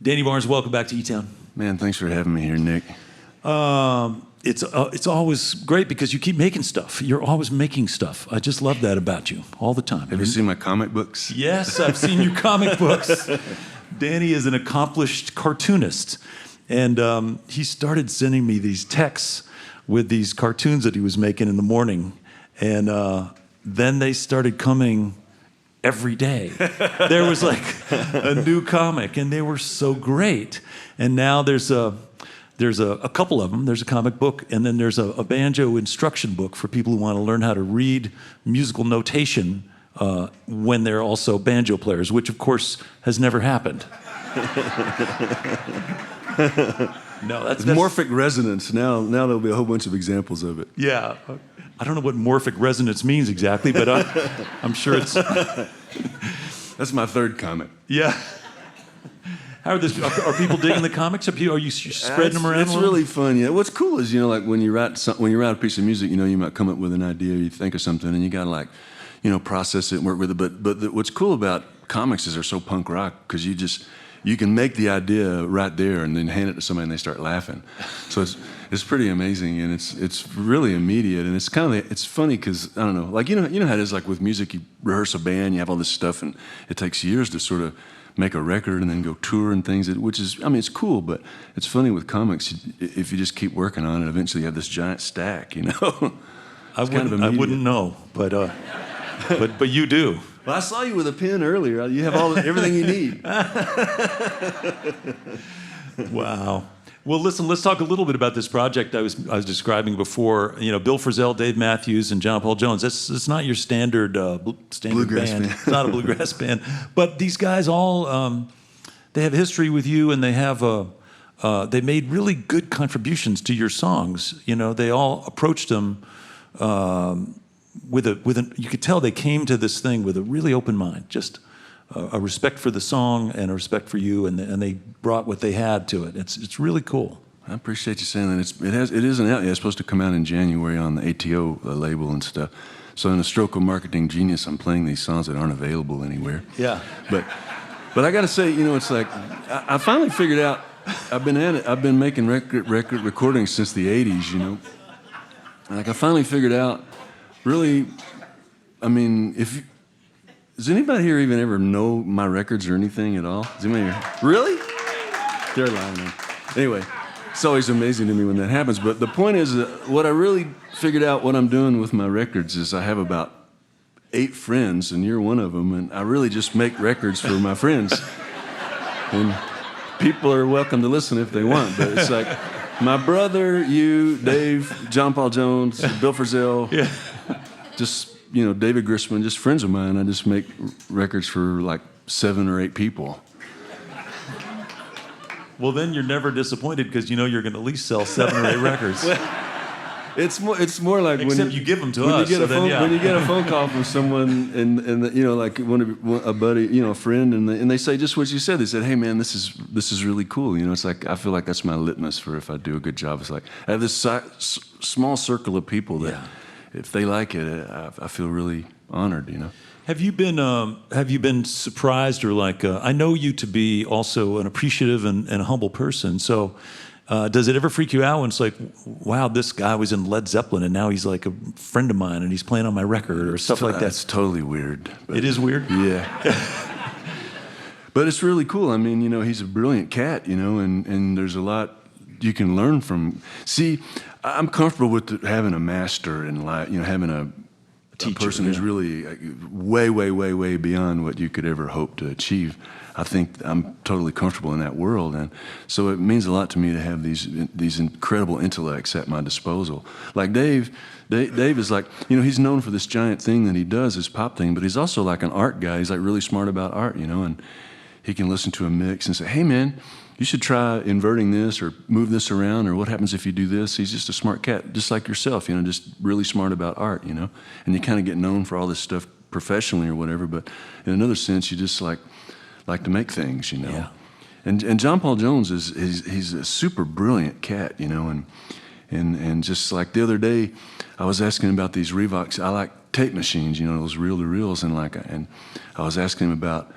Danny Barnes, welcome back to eTown. Man, thanks for having me here, Nick. It's always great because you keep making stuff. You're always making stuff. I just love that about you all the time. Have you seen my comic books? Yes, I've seen your comic books. Danny is an accomplished cartoonist, and he started sending me these texts with these cartoons that he was making in the morning, and then they started coming every day. There was like a new comic, and they were so great. And now there's a couple of them. There's a comic book, and then there's a banjo instruction book for people who want to learn how to read musical notation when they're also banjo players, which of course has never happened. No, that's morphic resonance. Now there'll be a whole bunch of examples of it. Yeah. I don't know what morphic resonance means exactly, but I'm sure it's... That's my third comic. Yeah. Are people digging the comics? Are you spreading them around? It's really fun. Yeah. What's cool is like when you write a piece of music, you might come up with an idea, you think of something, and you gotta process it and work with it. But what's cool about comics is they're so punk rock because you can make the idea right there and then hand it to somebody and they start laughing. So it's pretty amazing, and it's really immediate, and it's funny because I don't know, like you know how it is, like with music, you rehearse a band, you have all this stuff, and it takes years to sort of make a record and then go tour and things, which is, it's cool, but it's funny with comics. If you just keep working on it, eventually you have this giant stack, I wouldn't know, but you do. Well, I saw you with a pen earlier. You have everything you need. Wow. Well, listen, let's talk a little bit about this project I was describing before. Bill Frisell, Dave Matthews, and John Paul Jones. It's not your standard bluegrass band. band. It's not a bluegrass band. But these guys all they have history with you, and they have they made really good contributions to your songs. They all approached them with you could tell they came to this thing with a really open mind, just a respect for the song and a respect for you, and they brought what they had to it. It's really cool. I appreciate you saying that. It isn't out yet. It's supposed to come out in January on the ATO label and stuff. So in a stroke of marketing genius, I'm playing these songs that aren't available anywhere. Yeah. But I got to say, it's like I finally figured out. I've been at it. I've been making record recordings since the '80s. Like I finally figured out. Really, does anybody here even ever know my records or anything at all? Does anybody here? Really? They're lying, man. Anyway, it's always amazing to me when that happens. But the point is, what I really figured out what I'm doing with my records is I have about 8 friends, and you're one of them, and I really just make records for my friends. And people are welcome to listen if they want, but it's like my brother, you, Dave, John Paul Jones, Bill Frisell, yeah. Just, David Grisman, just friends of mine. I just make records for like 7 or 8 people. Well, then you're never disappointed because you're going to at least sell 7 or 8 records. It's more like except you give them to us. When you get a phone call from someone and like a buddy, a friend, and they say just what you said. They said, "Hey man, this is really cool." It's like I feel like that's my litmus for if I do a good job. It's like I have this small circle of people that. If they like it, I feel really honored, Have you been surprised or like? I know you to be also an appreciative and a humble person. So, does it ever freak you out when it's like, wow, this guy was in Led Zeppelin and now he's like a friend of mine and he's playing on my record or stuff like that? That's totally weird. It is weird? Yeah. But it's really cool. He's a brilliant cat, and there's a lot you can learn from. See, I'm comfortable with having a master in life, having a teacher, person who's really way, way, way, way beyond what you could ever hope to achieve. I think I'm totally comfortable in that world, and so it means a lot to me to have these incredible intellects at my disposal. Like Dave is like, he's known for this giant thing that he does, this pop thing, but he's also like an art guy. He's like really smart about art, and he can listen to a mix and say, "Hey man, you should try inverting this or move this around, or what happens if you do this?" He's just a smart cat, just like yourself, just really smart about art, and you kind of get known for all this stuff professionally or whatever, but in another sense, you just like to make things, Yeah. And John Paul Jones he's a super brilliant cat, and just like the other day, I was asking about these Revox. I like tape machines, those reel-to-reels, and I was asking him about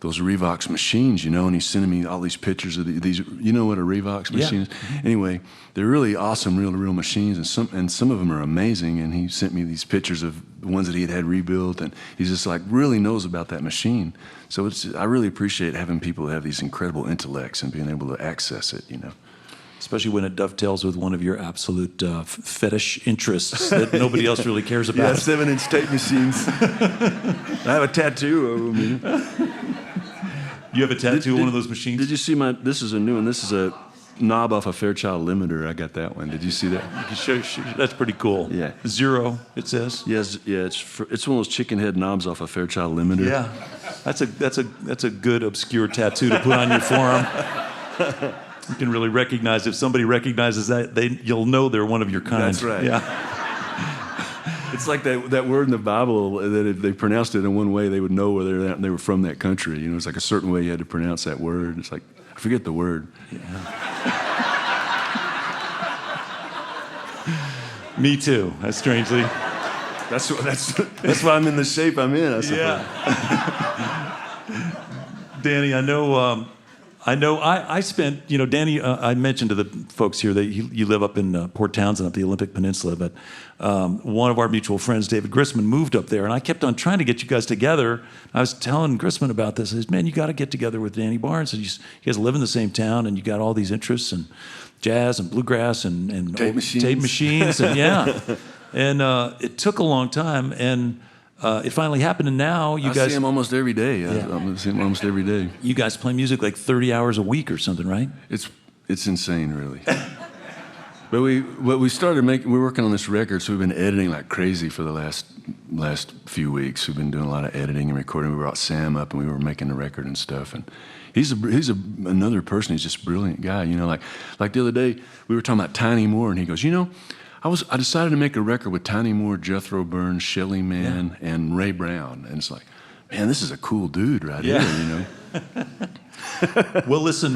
those Revox machines, and he's sending me all these pictures of these. You know what a Revox machine is? Anyway, they're really awesome, real machines, and some of them are amazing. And he sent me these pictures of the ones that he had rebuilt, and he's just like really knows about that machine. So I really appreciate having people that have these incredible intellects and being able to access it. Especially when it dovetails with one of your absolute fetish interests that nobody else really cares about. Yeah, 7-inch tape machines. I have a tattoo of them. You have a tattoo of one of those machines? Did you see this is a new one. This is a knob off a Fairchild limiter. I got that one. Did you see that? You can show, that's pretty cool. Yeah. 0, it says. Yes, yeah. It's one of those chicken head knobs off a Fairchild limiter. Yeah. That's a good obscure tattoo to put on your forearm. You can really recognize, if somebody recognizes that, you'll know they're one of your kind. That's right. Yeah. It's like that word in the Bible that if they pronounced it in one way, they would know whether they were from that country. It's like a certain way you had to pronounce that word. It's like, I forget the word. Yeah. Me too, strangely. That's why I'm in the shape I'm in, I suppose. Yeah. Danny, I spent, Danny, I mentioned to the folks here that you live up in Port Townsend, up the Olympic Peninsula, but one of our mutual friends, David Grissman, moved up there, and I kept on trying to get you guys together. I was telling Grissman about this. I said, man, you got to get together with Danny Barnes. You guys live in the same town, and you got all these interests, and jazz and bluegrass and tape machines, and yeah. And it took a long time, and it finally happened, and now you guys... I see him almost every day. Yeah. I see him almost every day. You guys play music like 30 hours a week or something, right? It's insane, really. But we started we're working on this record, so we've been editing like crazy for the last few weeks. We've been doing a lot of editing and recording. We brought Sam up, and we were making the record and stuff. And he's another person. He's just a brilliant guy. Like the other day, we were talking about Tiny Moore, and he goes, I decided to make a record with Tiny Moore, Jethro Burns, Shelly Manne, and Ray Brown. And it's like, man, this is a cool dude right here, Well, listen,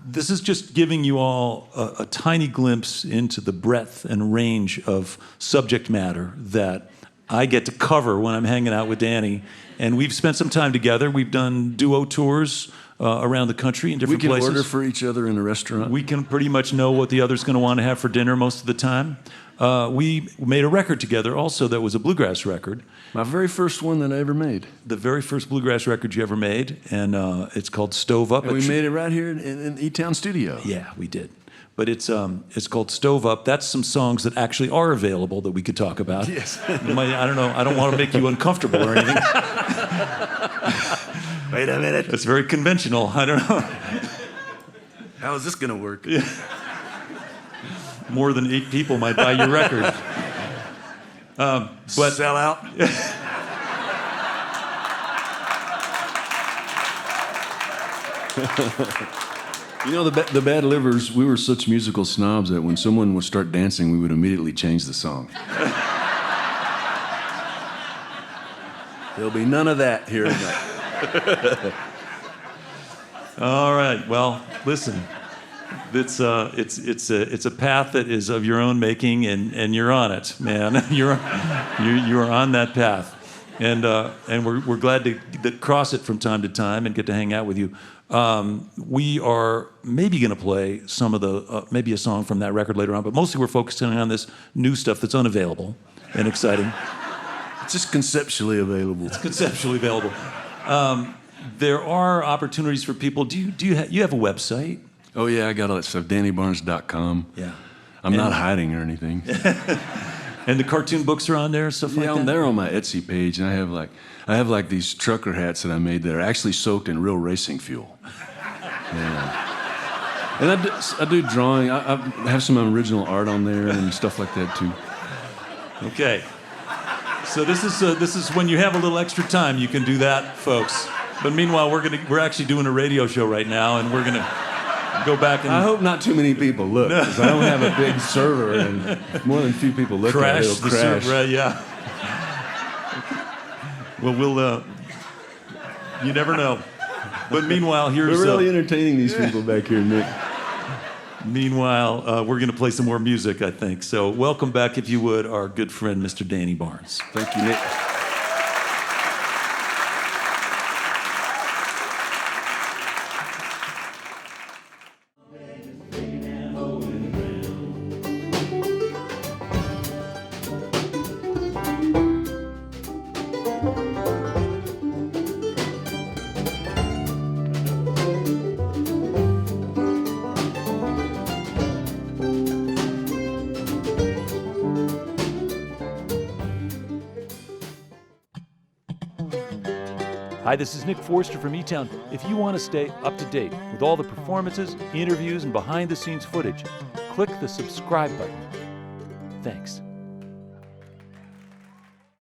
this is just giving you all a tiny glimpse into the breadth and range of subject matter that I get to cover when I'm hanging out with Danny. And we've spent some time together. We've done duo tours around the country in different places. We can order for each other in a restaurant. We can pretty much know what the other's going to want to have for dinner most of the time. We made a record together also that was a bluegrass record. My very first one that I ever made. The very first bluegrass record you ever made, and it's called Stove Up. And we made it right here in eTown studio. Yeah, we did. But it's called Stove Up. That's some songs that actually are available that we could talk about. Yes. I don't know. I don't want to make you uncomfortable or anything. Wait a minute. It's very conventional. I don't know. How is this going to work? Yeah. More than 8 people might buy your record. But sell out. The Bad Livers, we were such musical snobs that when someone would start dancing, we would immediately change the song. There'll be none of that here tonight. All right. Well, listen. It's a path that is of your own making, and you're on it, man. You are on that path, and we're glad to cross it from time to time and get to hang out with you. We are maybe going to play some of the maybe a song from that record later on, but mostly we're focusing on this new stuff that's unavailable and exciting. It's just conceptually available. It's conceptually available. There are opportunities for people. Do you have a website? Oh, yeah, I got all that stuff. DannyBarnes.com. Yeah. I'm not hiding or anything. And the cartoon books are on there, stuff like that? Yeah, they're on my Etsy page, and I have like these trucker hats that I made that are actually soaked in real racing fuel. Yeah. And I do drawing. I have some original art on there and stuff like that, too. Okay. So this is when you have a little extra time, you can do that, folks. But meanwhile, we're actually doing a radio show right now, and we're gonna go back and... I hope not too many people look, because I don't have a big server, and if more than a few people look at it, it'll crash. Server, right, yeah. Well, you never know. But meanwhile, here's... We're really entertaining these people back here, Nick. Meanwhile, we're going to play some more music, I think. So welcome back, if you would, our good friend, Mr. Danny Barnes. Thank you, Nick. Hi, this is Nick Forster from eTown. If you want to stay up to date with all the performances, interviews, and behind-the-scenes footage, click the subscribe button. Thanks.